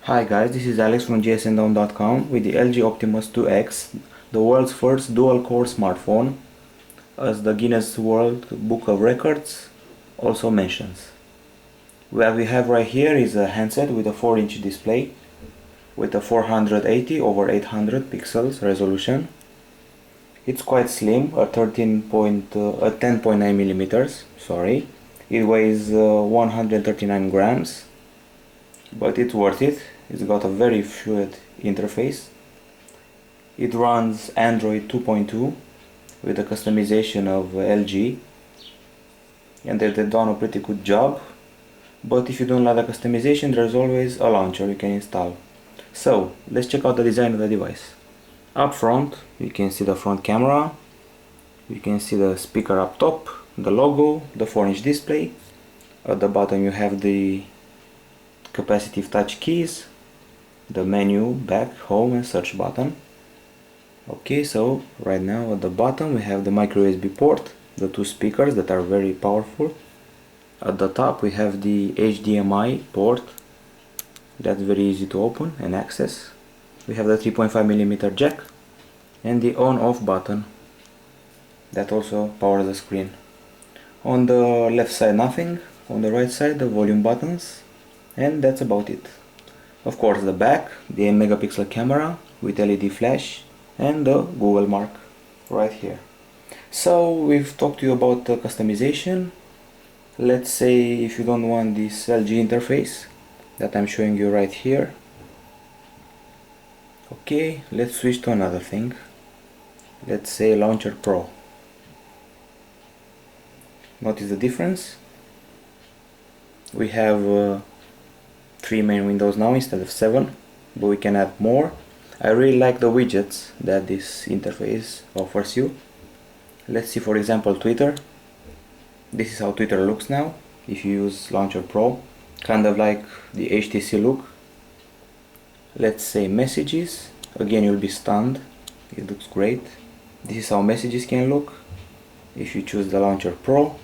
Hi guys, this is Alex from gsndom.com with the LG Optimus 2x, the world's first dual-core smartphone, as the Guinness World Book of Records also mentions. What we have right here is a handset with a 4-inch display with a 480 over 800 pixels resolution. It's quite slim, at 10.9 millimeters. Sorry, it weighs 139 grams. But it's worth it. It's got a very fluid interface. It runs Android 2.2 with the customization of LG, and they've done a pretty good job. But if you don't like the customization, there's always a launcher you can install. So let's check out the design of the device. Up front you can see the front camera, you can see the speaker up top, the logo, the 4-inch display. At the bottom you have the capacitive touch keys, the menu, back, home and search button. Okay, so right now at the bottom we have the micro USB port, the two speakers that are very powerful. At the top we have the HDMI port, that's very easy to open and access. We have the 3.5mm jack and the on off button that also powers the screen. On the left side nothing, on the right side the volume buttons, and that's about it. Of course the back, the 8 megapixel camera with LED flash and the Google mark right here. So we've talked to you about the customization. Let's say if you don't want this LG interface that I'm showing you right here. Okay, let's switch to another thing. Let's say Launcher Pro. Notice the difference. We have 3 main windows now instead of 7, but we can add more. I really like the widgets that this interface offers you. Let's see, for example, Twitter. This is how Twitter looks now if you use Launcher Pro, kind of like the HTC look. Let's say Messages. Again, you'll be stunned, it looks great. This is how Messages can look if you choose the Launcher Pro.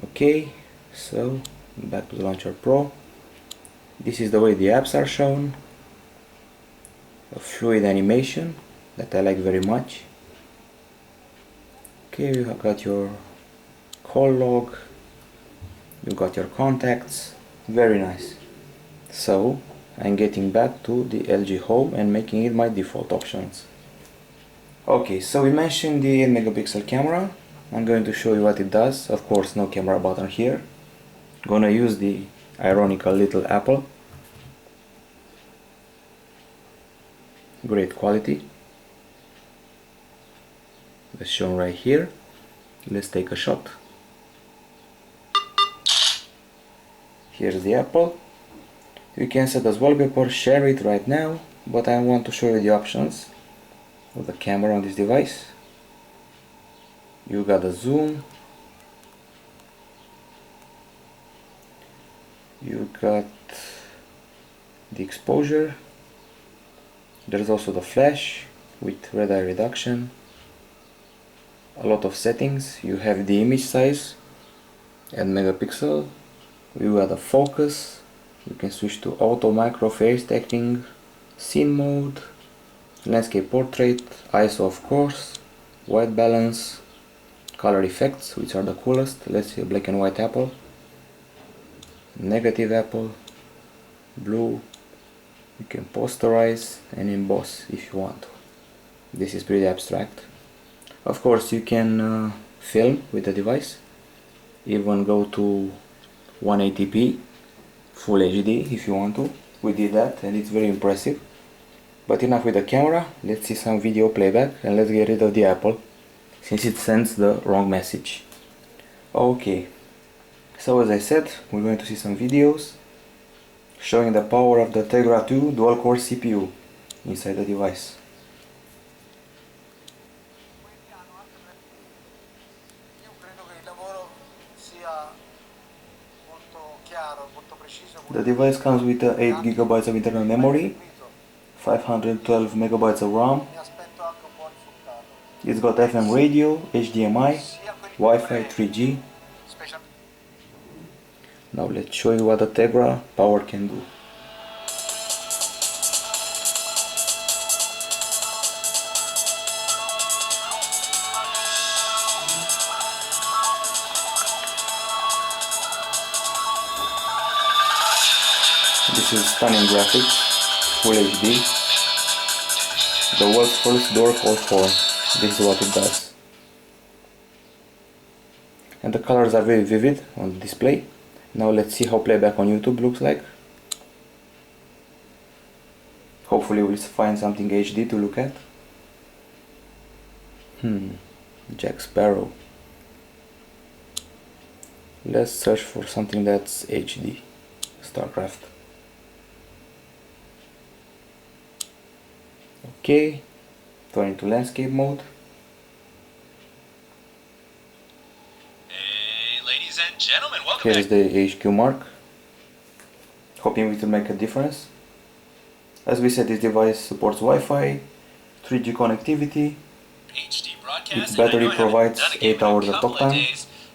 Okay, so back to the Launcher Pro. This is the way the apps are shown. A fluid animation that I like very much. Okay, you have got your call log, you got your contacts, very nice. So I'm getting back to the LG Home and making it my default options. Okay, so we mentioned the 8 megapixel camera. I'm going to show you what it does. Of course, no camera button here. Gonna use the ironical little apple. Great quality. That's shown right here. Let's take a shot. Here's the apple. You can set as wallpaper, share it right now, but I want to show you the options of the camera on this device. You got the zoom, you got the exposure, there's also the flash with red eye reduction, a lot of settings. You have the image size and megapixel, you got the focus, you can switch to auto, macro, face tracking, scene mode, landscape portrait, ISO of course, white balance, color effects, which are the coolest. Let's see, black and white apple, negative apple, blue. You can posterize and emboss if you want to. This is pretty abstract. Of course you can film with the device, even go to 180p full HD if you want to. We did that and it's very impressive. But enough with the camera, let's see some video playback and let's get rid of the apple since it sends the wrong message. Okay, so as I said, we're going to see some videos showing the power of the Tegra 2 dual-core CPU inside the device. The device comes with 8 GB of internal memory, 512 MB of RAM. It's got FM radio, HDMI, Wi-Fi, 3G. Now let's show you what the Tegra power can do. This is stunning graphics, Full HD. The world's first dual-core phone. This is what it does. And the colors are very vivid on the display. Now let's see how playback on YouTube looks like. Hopefully we'll find something HD to look at. Jack Sparrow. Let's search for something that's HD. StarCraft. Okay, turn into landscape mode. Hey, ladies and gentlemen, welcome Here is back. the HQ mark. Hoping it will make a difference. As we said, this device supports Wi-Fi, 3G connectivity. HD broadcast. Its battery provides 8 hours of talk time.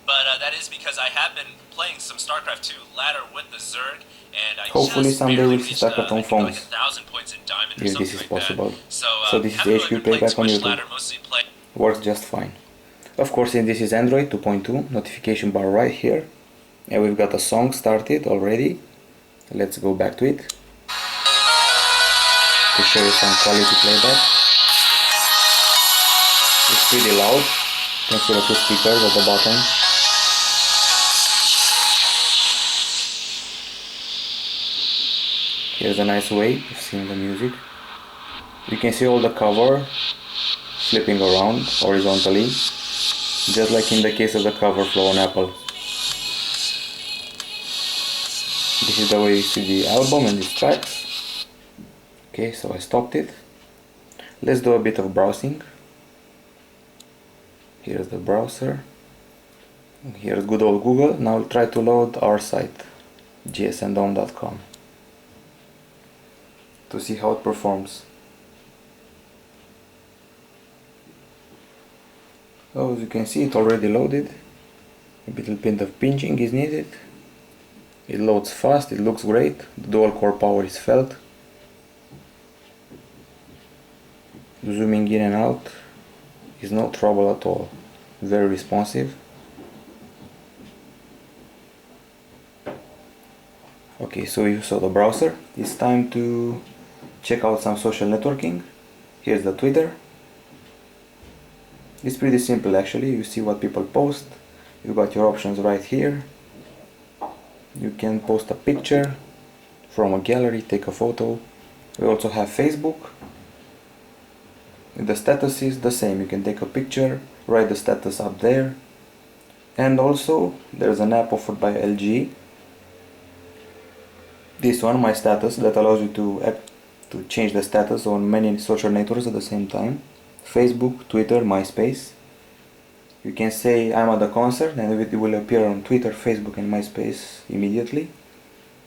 But that is because I have been playing some StarCraft 2 ladder with the Zerg, and I Hopefully just someday barely we'll see reached, Stackathon phones, like 1,000 points in Diamond or if something this is like possible. that. So this is the HQ playback on YouTube. Ladder, mostly play. Works just fine. Of course, since this is Android 2.2, notification bar right here, and we've got a song started already. Let's go back to it to show you some quality playback. It's pretty loud. You can see the two speakers at the bottom. Here's a nice way of seeing the music. You can see all the cover flipping around horizontally, just like in the case of the cover flow on Apple. This is the way you see the album and its tracks. Okay, so I stopped it. Let's do a bit of browsing. Here's the browser. Here's good old Google. Now I'll try to load our site, gsndome.com, to see how it performs. So as you can see, it already loaded. A little bit of pinching is needed. It loads fast, it looks great, the dual core power is felt. Zooming in and out is no trouble at all. Very responsive. Okay, so you saw the browser. It's time to check out some social networking. Here's the Twitter. It's pretty simple actually. You see what people post. You got your options right here. You can post a picture from a gallery, take a photo. We also have Facebook. The status is the same. You can take a picture, write the status up there. And also there's an app offered by LG. This one, My Status, that allows you to change the status on many social networks at the same time. Facebook, Twitter, MySpace. You can say I'm at the concert and it will appear on Twitter, Facebook and MySpace immediately.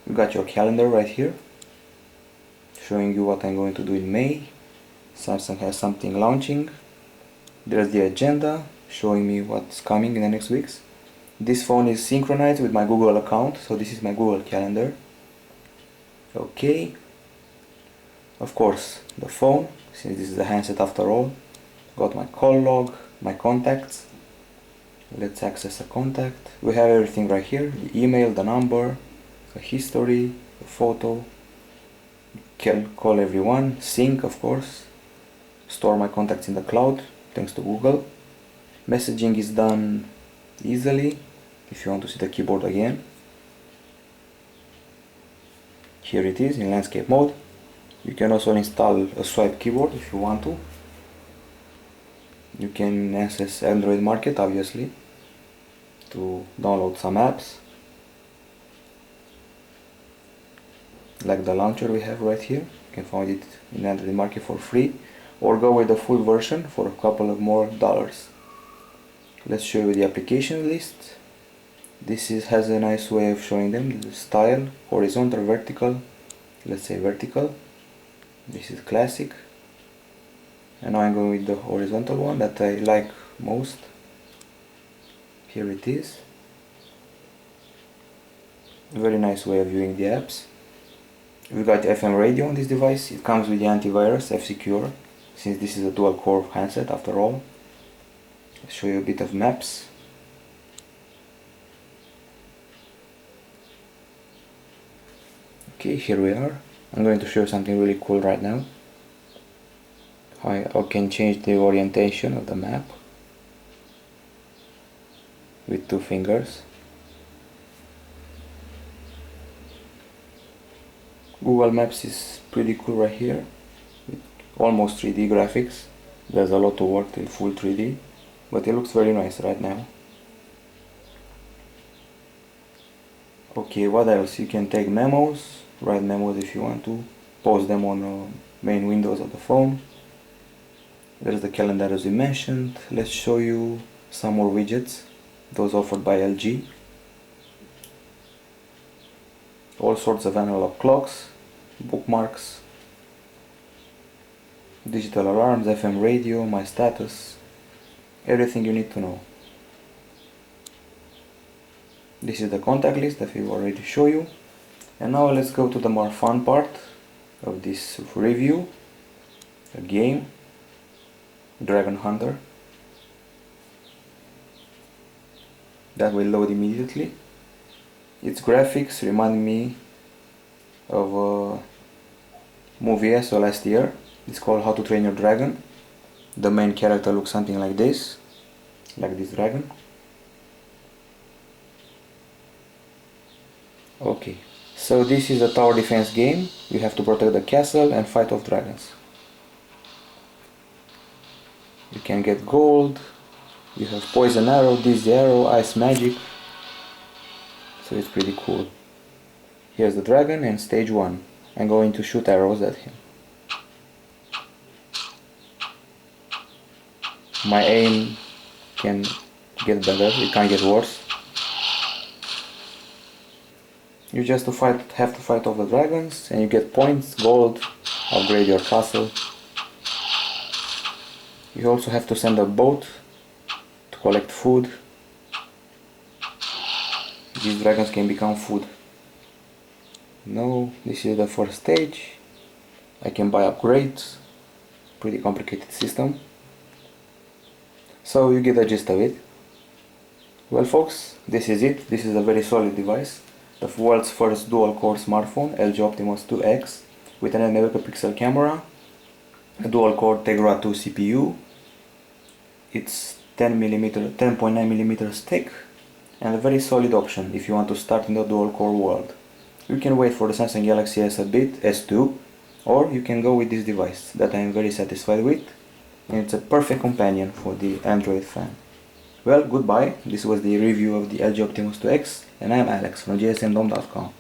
You got your calendar right here, showing you what I'm going to do in May. Samsung has something launching. There's the agenda, showing me what's coming in the next weeks. This phone is synchronized with my Google account, so this is my Google Calendar. Okay. Of course, the phone, since this is a handset after all. Got my call log, my contacts. Let's access a contact. We have everything right here, the email, the number, the history, the photo. Can call everyone, sync of course, store my contacts in the cloud thanks to Google. Messaging is done easily if you want to see the keyboard again. Here it is in landscape mode. You can also install a swipe keyboard if you want to. You can access Android Market obviously to download some apps like the launcher we have right here. You can find it in Android Market for free, or go with the full version for a couple of more dollars. Let's show you the application list. This has a nice way of showing them the style, horizontal, vertical. Let's say vertical. This is classic. And now I'm going with the horizontal one that I like most. Here it is. Very nice way of viewing the apps. We got FM radio on this device. It comes with the antivirus F-Secure, since this is a dual core handset after all. I'll show you a bit of maps. Okay, here we are. I'm going to show you something really cool right now. How I can change the orientation of the map with 2 fingers. Google Maps is pretty cool right here, with almost 3D graphics. There's a lot to work till full 3D, but it looks very nice right now. Okay, what else? You can take memos, write memos if you want to, post them on main windows of the phone. There's the calendar as we mentioned. Let's show you some more widgets, those offered by LG. All sorts of analog clocks, bookmarks, digital alarms, FM radio, my status, everything you need to know. This is the contact list that we already show you. And now let's go to the more fun part of this review, a game, Dragon Hunter. That will load immediately. Its graphics remind me of a movie I saw last year. It's called How to Train Your Dragon. The main character looks something like this dragon. Okay, so this is a tower defense game. You have to protect the castle and fight off dragons. You can get gold. You have poison arrow, dizzy arrow, ice magic. So it's pretty cool. Here's the dragon and stage 1. I'm going to shoot arrows at him. My aim can get better, it can't get worse. You just have to fight off the dragons and you get points, gold, upgrade your castle. You also have to send a boat to collect food. These dragons can become food. No, this is the first stage. I can buy upgrades. Pretty complicated system. So you get the gist of it. Well folks, this is it. This is a very solid device. The world's first dual-core smartphone, LG Optimus 2X, with an 8 megapixel camera, a dual-core Tegra 2 CPU. It's 10.9mm thick, and a very solid option if you want to start in the dual-core world. You can wait for the Samsung Galaxy S a bit, S2, or you can go with this device that I am very satisfied with, and it's a perfect companion for the Android fan. Well, goodbye. This was the review of the LG Optimus 2X, and I am Alex from gsmdom.com.